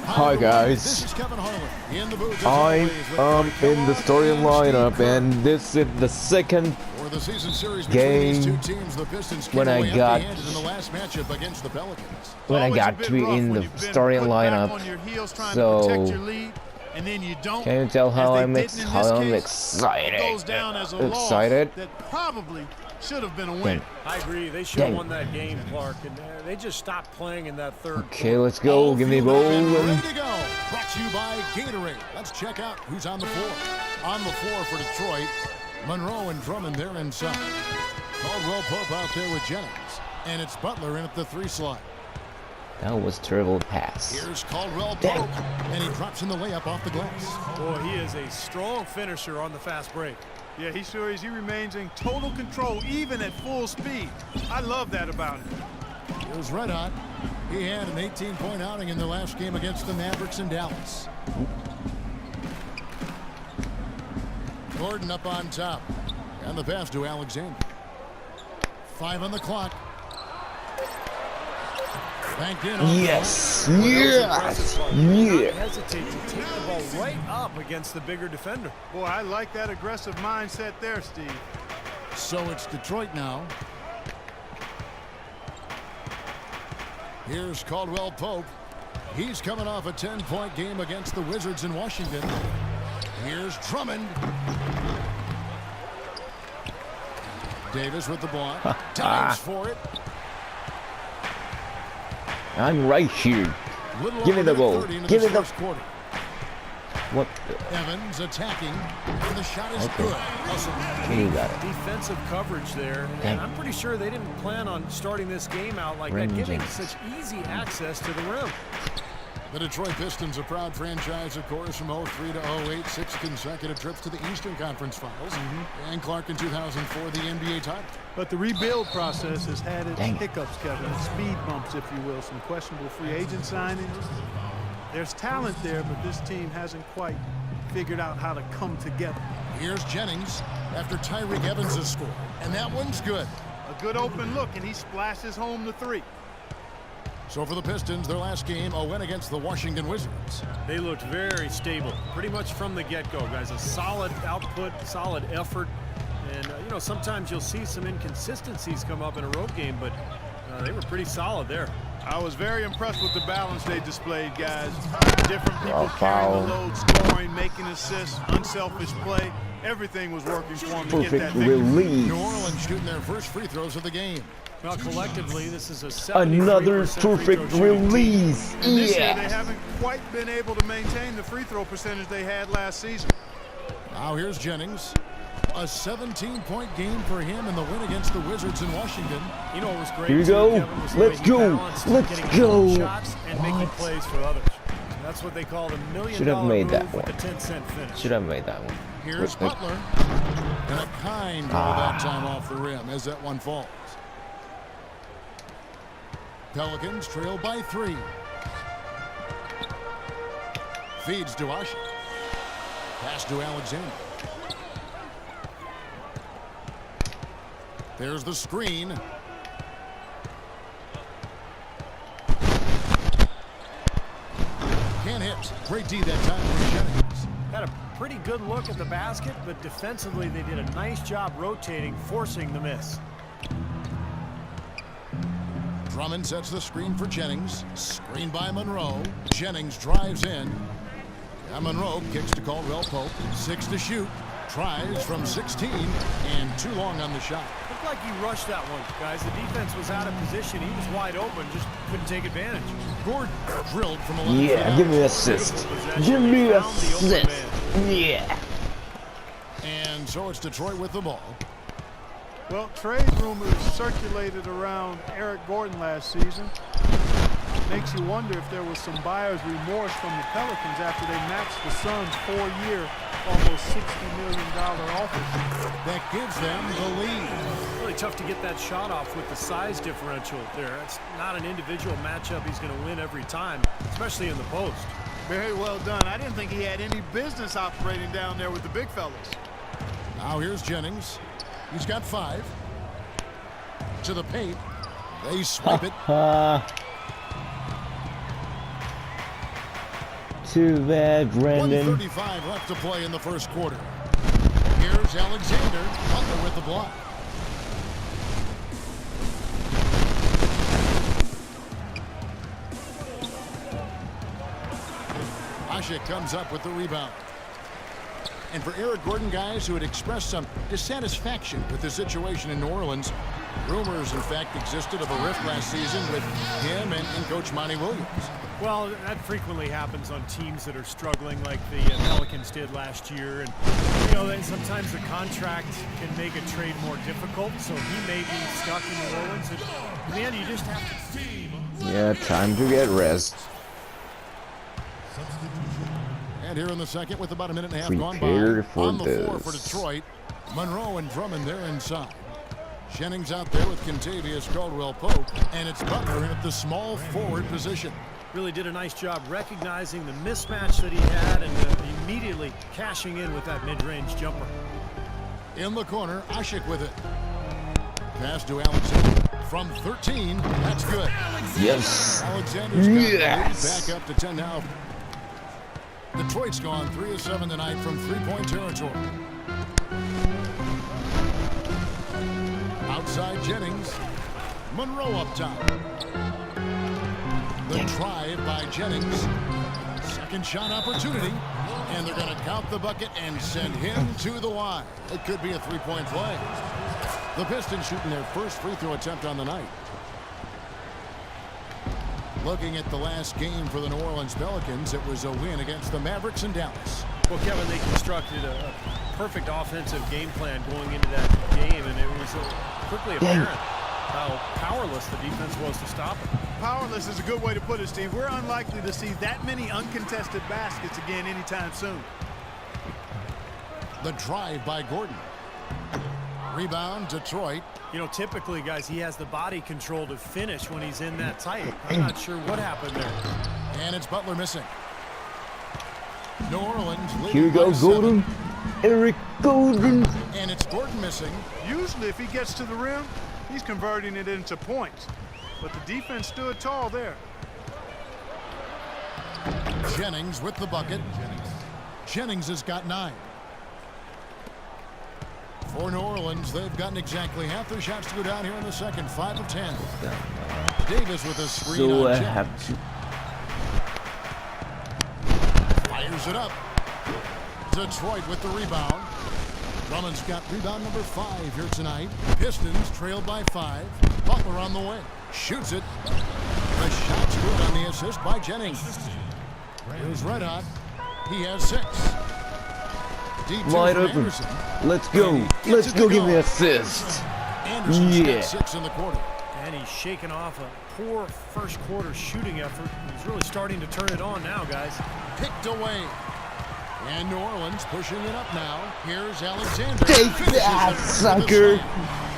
Hi guys, I am in the starting lineup and this is the second game when I got to be in the starting lineup. So can you tell how I'm excited? Excited? Should have been a win. I agree. They should have won that game, Clark, and they just stopped playing in that third. Okay, let's go. Give me the ball. Ready to go. Brought to you by Gatorade. Let's check out who's on the floor. On the floor for Detroit, Monroe and Drummond there inside. Caldwell Pope out there with Jennings, and it's Butler in at the 3 slot. That was a terrible pass. Here's Caldwell Pope, and he drops in the layup off the glass. Boy, he is a strong finisher on the fast break. Yeah, he sure is. He remains in total control, even at full speed. I love that about him. He was red hot. He had an 18-point outing in the last game against the Mavericks in Dallas. Gordon up on top. And the pass to Alexander. 5 on the clock. Banked in. Yes. Yes. Yeah. Hesitate to take the ball right up against the bigger defender. Boy, I like that aggressive mindset there, Steve. So it's Detroit now. Here's Caldwell Pope. He's coming off a 10-point game against the Wizards in Washington. Here's Drummond. Davis with the block. Dives for it. I'm right here. Give me the ball. Give me the quarter. What? Evans attacking, and the shot is good. Okay, you got it. Defensive coverage there, and I'm pretty sure they didn't plan on starting this game out like that, giving such easy access to the rim. The Detroit Pistons, a proud franchise, of course, from 03 to 08, 6 consecutive trips to the Eastern Conference Finals, and Clark in 2004, the NBA title. But the rebuild process has had its hiccups, Kevin, speed bumps, if you will, some questionable free agent signings. There's talent there, but this team hasn't quite figured out how to come together. Here's Jennings after Tyreke Evans has scored, and that one's good. A good open look, and he splashes home the 3. So for the Pistons, their last game, a win against the Washington Wizards. They looked very stable, pretty much from the get-go, guys. A solid output, solid effort. And, you know, sometimes you'll see some inconsistencies come up in a road game, but they were pretty solid there. I was very impressed with the balance they displayed, guys. Different people carrying the load, scoring, making assists, unselfish play. Everything was working for them to get that victory. New Orleans shooting their first free throws of the game. Well, collectively, this is another perfect release. And this year, they haven't quite been able to maintain the free throw percentage they had last season. Now here's Jennings. A 17-point game for him in the win against the Wizards in Washington. You know, it was great. Here we go. Let's go. Let's go. Shots and making plays for others. That's what they call the $1 million Should have made that one. The 10-cent finish. Should have made that one. Here's Butler. And a kind ball that time off the rim as that one falls. Pelicans trail by 3. Feeds to Asha. Pass to Alexander. There's the screen. Can't hit. Great D that time for Jennings. Had a pretty good look at the basket, but defensively they did a nice job rotating, forcing the miss. Drummond sets the screen for Jennings. Screen by Monroe. Jennings drives in. And Monroe kicks to Caldwell Pope. 6 to shoot. Tries from 16 and too long on the shot. Looked like he rushed that one, guys. The defense was out of position. He was wide open, just couldn't take advantage. Gordon drilled from 11. Yeah, give me an assist. Give me an assist. Yeah. And so it's Detroit with the ball. Well, trade rumors circulated around Eric Gordon last season. Makes you wonder if there was some buyer's remorse from the Pelicans after they matched the Suns' 4-year, almost $60 million offer. That gives them the lead. Really tough to get that shot off with the size differential there. It's not an individual matchup he's going to win every time, especially in the post. Very well done. I didn't think he had any business operating down there with the big fellas. Now here's Jennings. He's got 5. To the paint. They swipe it. Too bad, Brendan. 1:35 left to play in the first quarter. Here's Alexander. Butler with the block. Asik comes up with the rebound. And for Eric Gordon, guys who had expressed some dissatisfaction with the situation in New Orleans, rumors, in fact, existed of a rift last season with him and Coach Monty Williams. Well, that frequently happens on teams that are struggling like the Pelicans did last year. And, you know, then sometimes the contract can make a trade more difficult, so he may be stuck in New Orleans. And in the end, you just have to see. Yeah, time to get rest. And here in the second, with about a minute and a half gone Prepare by, for on the floor for this. Detroit, Monroe and Drummond there inside. Jennings out there with Kentavious Caldwell-Pope, and it's Butler in at the small forward position. Really did a nice job recognizing the mismatch that he had and immediately cashing in with that mid-range jumper. In the corner, Asik with it. Pass to Alexander from 13. That's good. Yes. Alexander's got the lead Yes. back up to 10 now. Detroit's gone 3 of 7 tonight from three-point territory. Outside Jennings. Monroe up top. The drive by Jennings. Second shot opportunity. And they're going to count the bucket and send him to the line. It could be a three-point play. The Pistons shooting their first free throw attempt on the night. Looking at the last game for the New Orleans Pelicans, it was a win against the Mavericks in Dallas. Well, Kevin, they constructed a perfect offensive game plan going into that game, and it was quickly apparent how powerless the defense was to stop it. Powerless is a good way to put it, Steve. We're unlikely to see that many uncontested baskets again anytime soon. The drive by Gordon. Rebound, Detroit. You know, typically, guys, he has the body control to finish when he's in that tight. I'm not sure what happened there. And it's Butler missing. New Orleans leading Here we go, by 7. Gordon. Eric Gordon. And it's Gordon missing. Usually, if he gets to the rim, he's converting it into points. But the defense stood tall there. Jennings with the bucket. Jennings has got 9. For New Orleans, they've gotten exactly half their shots to go down here in the second. 5 of 10. Davis with a screen So on I Jennings. have to. Fires it up. Detroit with the rebound. Drummond's got rebound number 5 here tonight. Pistons trailed by 5. Butler on the way. Shoots it. The shot's good on the assist by Jennings. Here's Red Hot. He has 6. Deep two Wide for open. Anderson. Let's go. Let's go give me an assist. Anderson's Yeah. got 6 in the quarter. And he's shaking off a poor first quarter shooting effort. He's really starting to turn it on now, guys. Picked away. And New Orleans pushing it up now. Here's Alexander. Take Finishes that, it with a sucker. slam.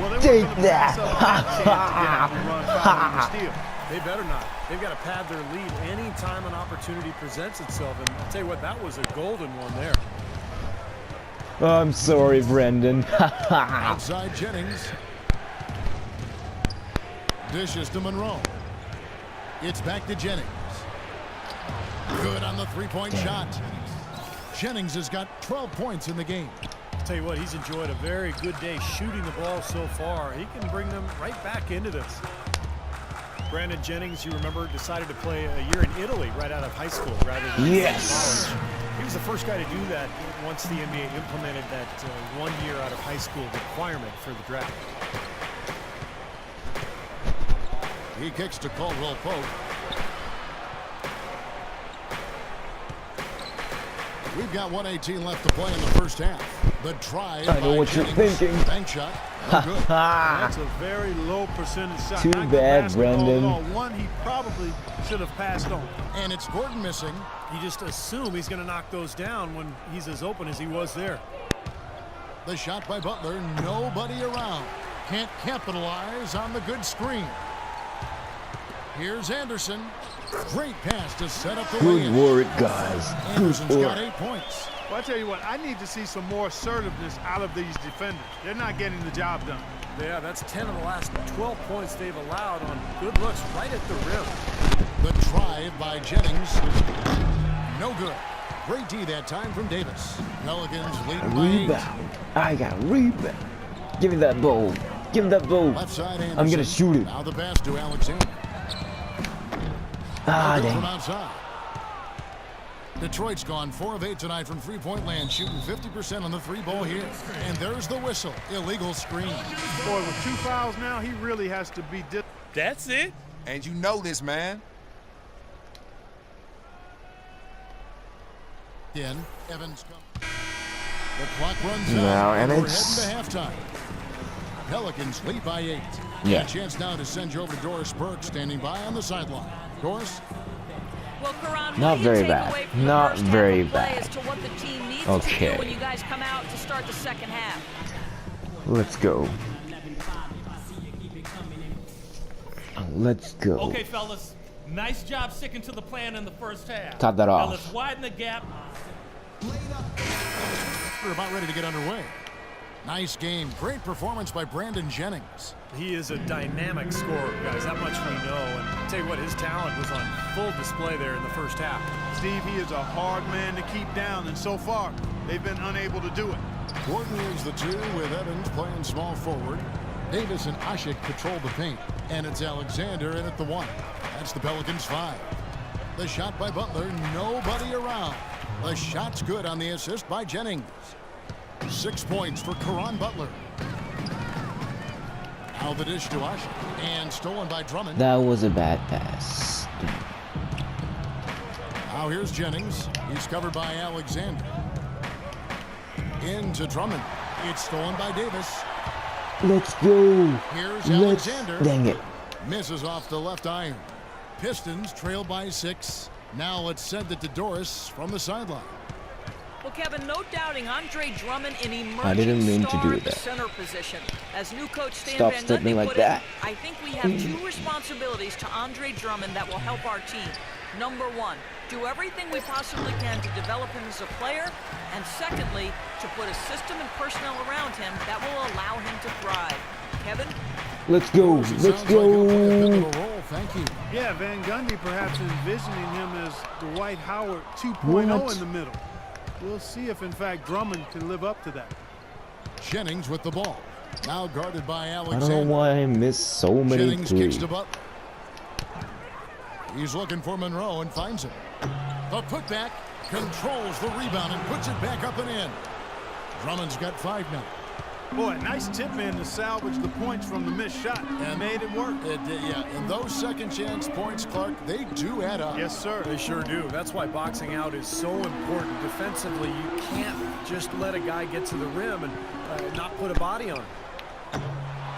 Well, they Take weren't gonna pass that. up that chance to get out and run foul and steal. They better not. They've got to pad their lead anytime an opportunity presents itself. And I'll tell you what, that was a golden one there. I'm sorry, Brendan. Outside Jennings. Dishes to Monroe. It's back to Jennings. Good on the three-point shot. Jennings has got 12 points in the game. I'll tell you what, he's enjoyed a very good day shooting the ball so far. He can bring them right back into this. Brandon Jennings, you remember, decided to play a year in Italy right out of high school rather than Yes. college. He was the first guy to do that once the NBA implemented that 1 year out of high school requirement for the draft. He kicks to Caldwell-Pope. We've got 1:18 left to play in the first half. The drive I know by what you're Jennings. thinking. Bank shot. No good. That's a very low percentage shot. Too Not good bad, basketball at Brendan. all. One he probably should have passed on. And it's Gordon missing. You just assume he's going to knock those down when he's as open as he was there. The shot by Butler. Nobody around. Can't capitalize on the good screen. Here's Anderson. Great pass to set up the Good win. work, guys. Good Anderson's got work. 8 points. Well, I tell you what, I need to see some more assertiveness out of these defenders. They're not getting the job done. Yeah, that's 10 of the last 12 points they've allowed on good looks right at the rim. The drive by Jennings. No no good. Great D that time from Davis. Pelicans lead A by 8. rebound. I got a rebound. Give me that ball. Give me that ball. Left side, Anderson. I'm gonna shoot it. Now the pass to Alexander. Ah, From dang. outside. Detroit's gone 4 of 8 tonight from three-point land, shooting 50% on the 3-ball here. And there's the whistle. Illegal screen. Boy, with 2 fouls now, he really has to be. That's it. And you know this, man. In Evans comes. The clock runs Now, out. and We're it's- heading to halftime. Pelicans lead by 8. Yeah. A chance now to send you over to Doris Burke, standing by on the sideline. Doris? Well, Karan, Not what do you very take bad. away from the Not first half very of play bad. As to what the team needs Okay. to do when you guys come out to start the second half? Let's go. Let's go. Okay, fellas. Nice job sticking to the plan in the first half. Top that Now off. let's widen the gap. We're about ready to get underway. Nice game. Great performance by Brandon Jennings. He is a dynamic scorer, guys. That much we know. And I'll tell you what, his talent was on full display there in the first half. Steve, he is a hard man to keep down, and so far, they've been unable to do it. Gordon is the 2 with Evans playing small forward. Davis and Ashik control the paint. And it's Alexander in at the 1. That's the Pelicans 5. The shot by Butler. Nobody around. The shot's good on the assist by Jennings. 6 points for Caron Butler. Now the dish to Ashik. And stolen by Drummond. That was a bad pass. Now here's Jennings. He's covered by Alexander. Into Drummond. It's stolen by Davis. Let's go. Here's Let's. Alexander. Dang it. Misses off the left iron. Pistons trail by 6. Now let's send it to Doris from the sideline. Well, Kevin, no doubting Andre Drummond in emerging I didn't mean to star do at the that. center position. As new coach Stan Stop Van stepping Gundy like put that. it, I think we have 2 responsibilities to Andre Drummond that will help our team. Number 1, do everything we possibly can to develop him as a player. And secondly, to put a system and personnel around him that will allow him to thrive. Kevin? Let's go. It Let's sounds like he'll play a go. pivotal role. Thank you. Yeah, Van Gundy perhaps envisioning him as Dwight Howard 2.0 What? in the middle. We'll see if, in fact, Drummond can live up to that. Jennings with the ball. Now guarded by I Alexander. don't know why I missed so many Jennings kicks threes. to Butler. He's looking for Monroe and finds him. The putback controls the rebound and puts it back up and in. Drummond's got 5 now. Boy, nice tip man to salvage the points from the missed shot and made it work. Yeah, and those second chance points, Clark, they do add up. Yes, sir. They sure do. That's why boxing out is so important. Defensively, you can't just let a guy get to the rim and not put a body on him.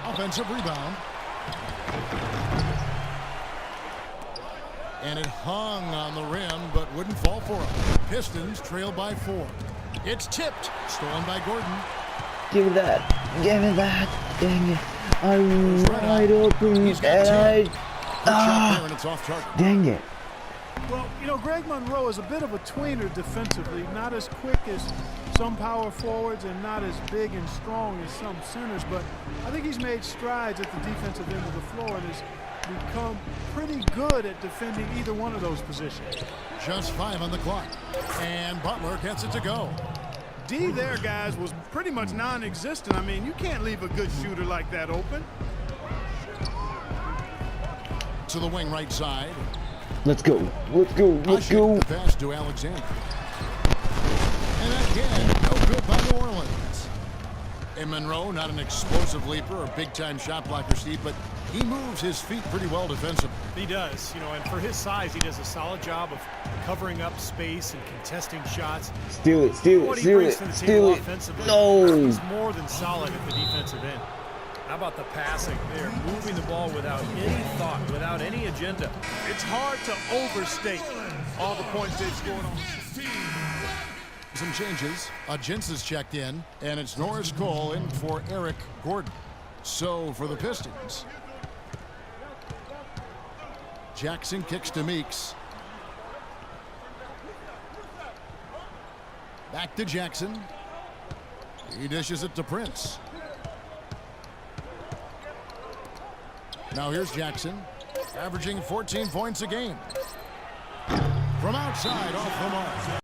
Offensive rebound. And it hung on the rim, but wouldn't fall for him. Pistons trail by 4. It's tipped. Stolen by Gordon. Give me that. Give me that. Dang it. I'm Right wide open. He's got 10. And Good shot there, and it's off target. dang it. Well, you know, Greg Monroe is a bit of a tweener defensively, not as quick as some power forwards and not as big and strong as some centers, but I think he's made strides at the defensive end of the floor and has become pretty good at defending either one of those positions. Just 5 on the clock. And Butler gets it to go. D there, guys, was pretty much non-existent. I mean, you can't leave a good shooter like that open. To the wing right side. Let's go. Let's go. Let's Ashik, go. the pass to Alexander. And again, no good by New Orleans. And Monroe, not an explosive leaper or big-time shot blocker, Steve, but he moves his feet pretty well defensively. He does, you know, and for his size, he does a solid job of covering up space and contesting shots. Steal it. Steal What it. he Steal brings it. to the Steal table it. offensively No. is more than solid at the defensive end. How about the passing? They're moving the ball without any thought, without any agenda. It's hard to overstate all the points they've scored on. Some changes. Jens has checked in, and it's Norris Cole in for Eric Gordon. So for the Pistons, Jackson kicks to Meeks. Back to Jackson. He dishes it to Prince. Now here's Jackson, averaging 14 points a game. from outside off the mark.